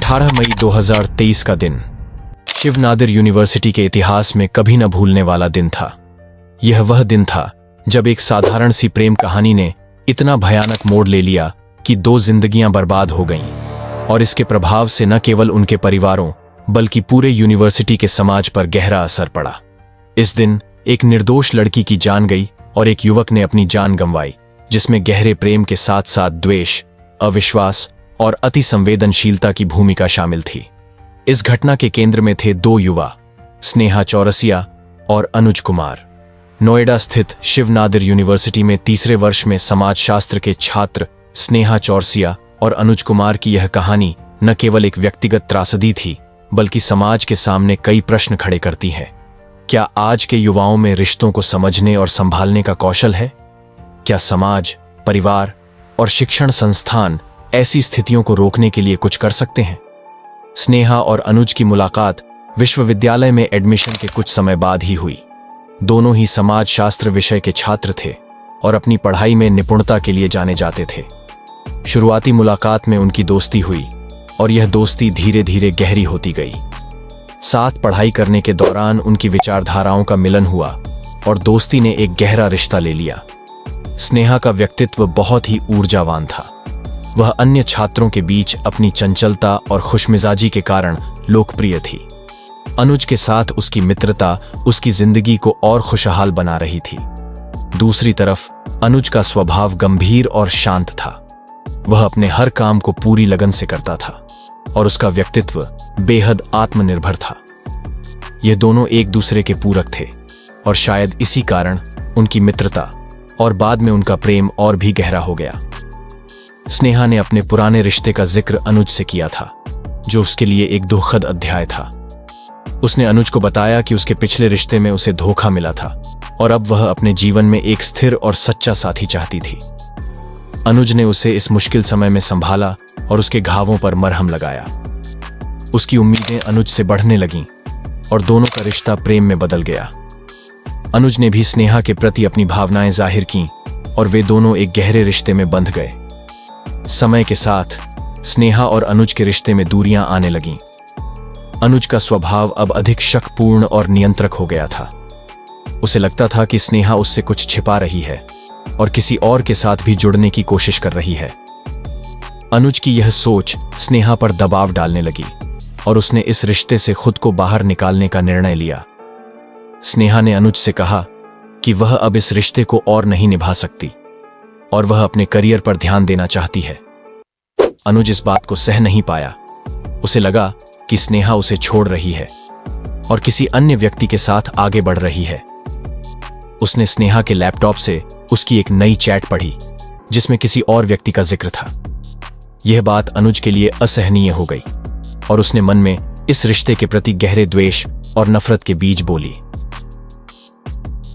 18 मई 2023 का दिन शिव नादिर यूनिवर्सिटी के इतिहास में कभी न भूलने वाला दिन था। यह वह दिन था जब एक साधारण सी प्रेम कहानी ने इतना भयानक मोड़ ले लिया कि 2 जिंदगियां बर्बाद हो गईं, और इसके प्रभाव से न केवल उनके परिवारों बल्कि पूरे यूनिवर्सिटी के समाज पर गहरा असर पड़ा। इस दिन एक निर्दोष लड़की की जान गई और एक युवक ने अपनी जान गंवाई, जिसमें गहरे प्रेम के साथ साथ द्वेष, अविश्वास और अति संवेदनशीलता की भूमिका शामिल थी। इस घटना के केंद्र में थे 2 युवा, स्नेहा चौरसिया और अनुज कुमार। नोएडा स्थित शिव नादिर यूनिवर्सिटी में तीसरे वर्ष में समाजशास्त्र के छात्र स्नेहा चौरसिया और अनुज कुमार की यह कहानी न केवल एक व्यक्तिगत त्रासदी थी, बल्कि समाज के सामने कई प्रश्न खड़े करती है। क्या आज के युवाओं में रिश्तों को समझने और संभालने का कौशल है? क्या समाज, परिवार और शिक्षण संस्थान ऐसी स्थितियों को रोकने के लिए कुछ कर सकते हैं? स्नेहा और अनुज की मुलाकात विश्वविद्यालय में एडमिशन के कुछ समय बाद ही हुई। दोनों ही समाजशास्त्र विषय के छात्र थे और अपनी पढ़ाई में निपुणता के लिए जाने जाते थे। शुरुआती मुलाकात में उनकी दोस्ती हुई और यह दोस्ती धीरे धीरे गहरी होती गई। साथ पढ़ाई करने के दौरान उनकी विचारधाराओं का मिलन हुआ और दोस्ती ने एक गहरा रिश्ता ले लिया। स्नेहा का व्यक्तित्व बहुत ही ऊर्जावान था। वह अन्य छात्रों के बीच अपनी चंचलता और खुशमिजाजी के कारण लोकप्रिय थी। अनुज के साथ उसकी मित्रता उसकी जिंदगी को और खुशहाल बना रही थी। दूसरी तरफ अनुज का स्वभाव गंभीर और शांत था। वह अपने हर काम को पूरी लगन से करता था और उसका व्यक्तित्व बेहद आत्मनिर्भर था। ये दोनों एक दूसरे के पूरक थे और शायद इसी कारण उनकी मित्रता और बाद में उनका प्रेम और भी गहरा हो गया। स्नेहा ने अपने पुराने रिश्ते का जिक्र अनुज से किया था, जो उसके लिए एक दुखद अध्याय था। उसने अनुज को बताया कि उसके पिछले रिश्ते में उसे धोखा मिला था और अब वह अपने जीवन में एक स्थिर और सच्चा साथी चाहती थी। अनुज ने उसे इस मुश्किल समय में संभाला और उसके घावों पर मरहम लगाया। उसकी उम्मीदें अनुज से बढ़ने लगीं और दोनों का रिश्ता प्रेम में बदल गया। अनुज ने भी स्नेहा के प्रति अपनी भावनाएं जाहिर कीं और वे दोनों एक गहरे रिश्ते में बंध गए। समय के साथ स्नेहा और अनुज के रिश्ते में दूरियां आने लगीं। अनुज का स्वभाव अब अधिक शकपूर्ण और नियंत्रक हो गया था। उसे लगता था कि स्नेहा उससे कुछ छिपा रही है और किसी और के साथ भी जुड़ने की कोशिश कर रही है। अनुज की यह सोच स्नेहा पर दबाव डालने लगी और उसने इस रिश्ते से खुद को बाहर निकालने का निर्णय लिया। स्नेहा ने अनुज से कहा कि वह अब इस रिश्ते को और नहीं निभा सकती और वह अपने करियर पर ध्यान देना चाहती है। अनुज इस बात को सह नहीं पाया। उसे लगा कि स्नेहा उसे छोड़ रही है और किसी अन्य व्यक्ति के साथ आगे बढ़ रही है। उसने स्नेहा के लैपटॉप से उसकी एक नई चैट पढ़ी, जिसमें किसी और व्यक्ति का जिक्र था। यह बात अनुज के लिए असहनीय हो गई और उसने मन में इस रिश्ते के प्रति गहरे द्वेष और नफरत के बीज बोली।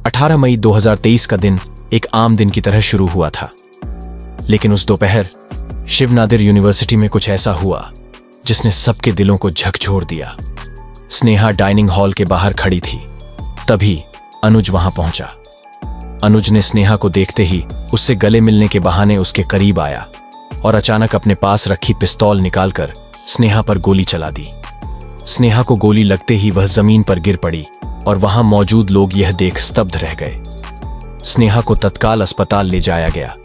18 मई 2023 का दिन एक आम दिन की तरह शुरू हुआ था, लेकिन उस दोपहर शिव नादिर यूनिवर्सिटी में कुछ ऐसा हुआ जिसने सबके दिलों को झकझोर दिया। स्नेहा डाइनिंग हॉल के बाहर खड़ी थी, तभी अनुज वहां पहुंचा। अनुज ने स्नेहा को देखते ही उससे गले मिलने के बहाने उसके करीब आया और अचानक अपने पास रखी पिस्तौल निकालकर स्नेहा पर गोली चला दी। स्नेहा को गोली लगते ही वह जमीन पर गिर पड़ी और वहां मौजूद लोग यह देख स्तब्ध रह गए। स्नेहा को तत्काल अस्पताल ले जाया गया,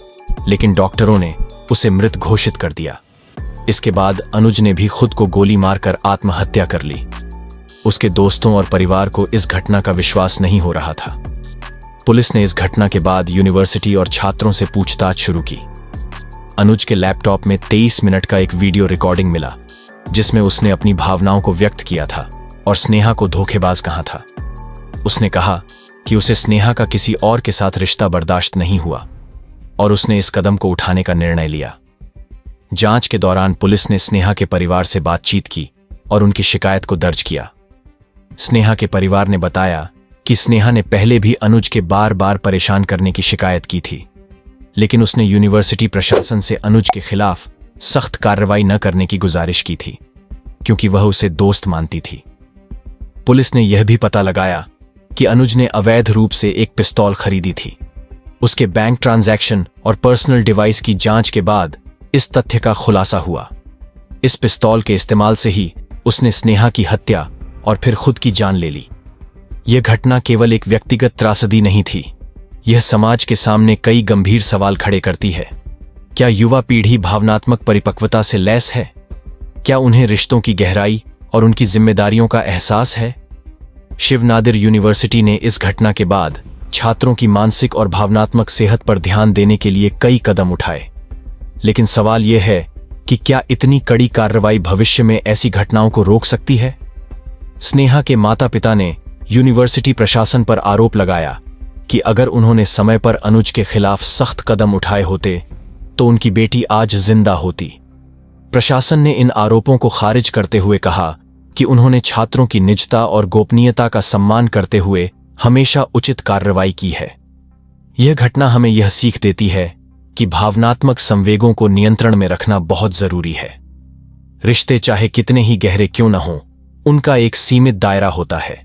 लेकिन डॉक्टरों ने उसे मृत घोषित कर दिया। इसके बाद अनुज ने भी खुद को गोली मारकर आत्महत्या कर ली। उसके दोस्तों और परिवार को इस घटना का विश्वास नहीं हो रहा था। पुलिस ने इस घटना के बाद यूनिवर्सिटी और छात्रों से पूछताछ शुरू की। अनुज के लैपटॉप में 23 मिनट का एक वीडियो रिकॉर्डिंग मिला, जिसमें उसने अपनी भावनाओं को व्यक्त किया था और स्नेहा को धोखेबाज कहा था। उसने कहा कि उसे स्नेहा का किसी और के साथ रिश्ता बर्दाश्त नहीं हुआ और उसने इस कदम को उठाने का निर्णय लिया। जांच के दौरान पुलिस ने स्नेहा के परिवार से बातचीत की और उनकी शिकायत को दर्ज किया। स्नेहा के परिवार ने बताया कि स्नेहा ने पहले भी अनुज के बार बार परेशान करने की शिकायत की थी, लेकिन उसने यूनिवर्सिटी प्रशासन से अनुज के खिलाफ सख्त कार्रवाई न करने की गुजारिश की थी, क्योंकि वह उसे दोस्त मानती थी। पुलिस ने यह भी पता लगाया कि अनुज ने अवैध रूप से एक पिस्तौल खरीदी थी। उसके बैंक ट्रांजैक्शन और पर्सनल डिवाइस की जांच के बाद इस तथ्य का खुलासा हुआ। इस पिस्तौल के इस्तेमाल से ही उसने स्नेहा की हत्या और फिर खुद की जान ले ली। यह घटना केवल एक व्यक्तिगत त्रासदी नहीं थी, यह समाज के सामने कई गंभीर सवाल खड़े करती है। क्या युवा पीढ़ी भावनात्मक परिपक्वता से लैस है? क्या उन्हें रिश्तों की गहराई और उनकी जिम्मेदारियों का एहसास है? शिव नादिर यूनिवर्सिटी ने इस घटना के बाद छात्रों की मानसिक और भावनात्मक सेहत पर ध्यान देने के लिए कई कदम उठाए। लेकिन सवाल यह है कि क्या इतनी कड़ी कार्रवाई भविष्य में ऐसी घटनाओं को रोक सकती है? स्नेहा के माता पिता ने यूनिवर्सिटी प्रशासन पर आरोप लगाया कि अगर उन्होंने समय पर अनुज के खिलाफ सख्त कदम उठाए होते तो उनकी बेटी आज जिंदा होती। प्रशासन ने इन आरोपों को खारिज करते हुए कहा कि उन्होंने छात्रों की निजता और गोपनीयता का सम्मान करते हुए हमेशा उचित कार्रवाई की है। यह घटना हमें यह सीख देती है कि भावनात्मक संवेगों को नियंत्रण में रखना बहुत जरूरी है। रिश्ते चाहे कितने ही गहरे क्यों न हों, उनका एक सीमित दायरा होता है।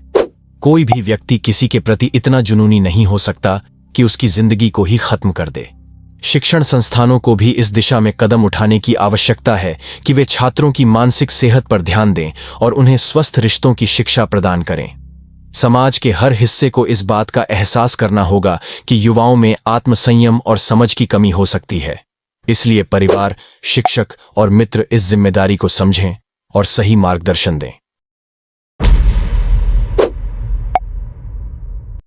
कोई भी व्यक्ति किसी के प्रति इतना जुनूनी नहीं हो सकता कि उसकी जिंदगी को ही खत्म कर दे। शिक्षण संस्थानों को भी इस दिशा में कदम उठाने की आवश्यकता है कि वे छात्रों की मानसिक सेहत पर ध्यान दें और उन्हें स्वस्थ रिश्तों की शिक्षा प्रदान करें। समाज के हर हिस्से को इस बात का एहसास करना होगा कि युवाओं में आत्मसंयम और समझ की कमी हो सकती है। इसलिए परिवार, शिक्षक और मित्र इस जिम्मेदारी को समझें और सही मार्गदर्शन दें।